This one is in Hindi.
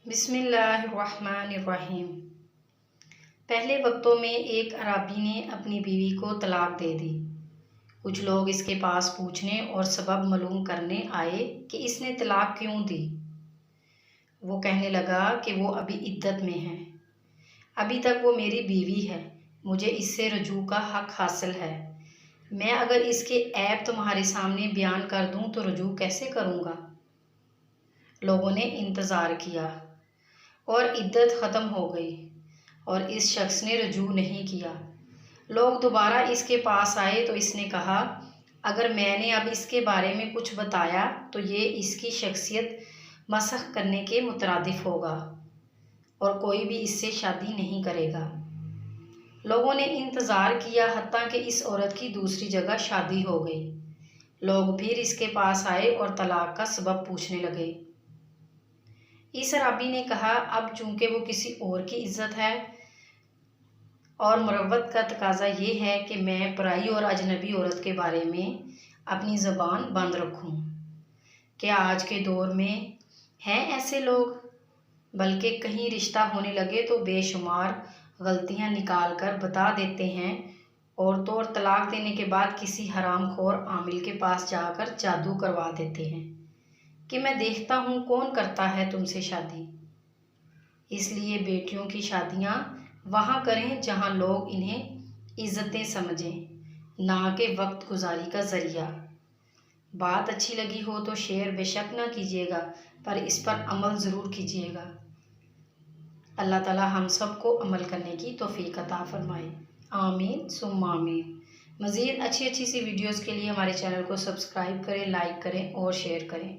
बिस्मिल्लाहिर्रहमानिर्रहीम। पहले वक्तों में एक अरबी ने अपनी बीवी को तलाक दे दी। कुछ लोग इसके पास पूछने और सबब मालूम करने आए कि इसने तलाक क्यों दी। वो कहने लगा कि वो अभी इद्दत में है, अभी तक वो मेरी बीवी है, मुझे इससे रजू का हक हासिल है। मैं अगर इसके ऐब तुम्हारे सामने बयान कर दूं तो रजू कैसे करूँगा। लोगों ने इंतज़ार किया और इद्दत ख़त्म हो गई और इस शख्स ने रजू नहीं किया। लोग दोबारा इसके पास आए तो इसने कहा, अगर मैंने अब इसके बारे में कुछ बताया तो ये इसकी शख्सियत मसख करने के मुतरादिफ होगा और कोई भी इससे शादी नहीं करेगा। लोगों ने इंतज़ार किया हत्ता कि इस औरत की दूसरी जगह शादी हो गई। लोग फिर इसके पास आए और तलाक का सबब पूछने लगे। इस अरबी ने कहा, अब चूँकि वो किसी और की इज़्ज़त है और मुरव्वत का तकाजा ये है कि मैं पराई और अजनबी औरत के बारे में अपनी ज़बान बंद रखूं। क्या आज के दौर में हैं ऐसे लोग? बल्कि कहीं रिश्ता होने लगे तो बेशुमार गलतियां निकाल कर बता देते हैं और तलाक देने के बाद किसी हरामखोर आमिल के पास जाकर जादू करवा देते हैं कि मैं देखता हूँ कौन करता है तुमसे शादी। इसलिए बेटियों की शादियाँ वहाँ करें जहाँ लोग इन्हें इज़्ज़तें समझें, ना कि वक्त गुजारी का ज़रिया। बात अच्छी लगी हो तो शेयर बेशक ना कीजिएगा, पर इस पर अमल ज़रूर कीजिएगा। अल्लाह ताला हम सबको अमल करने की तौफीक अता फरमाए। आमीन सुम्मा आमीन। मज़ीद अच्छी सी वीडियोज़ के लिए हमारे चैनल को सब्सक्राइब करें, लाइक करें और शेयर करें।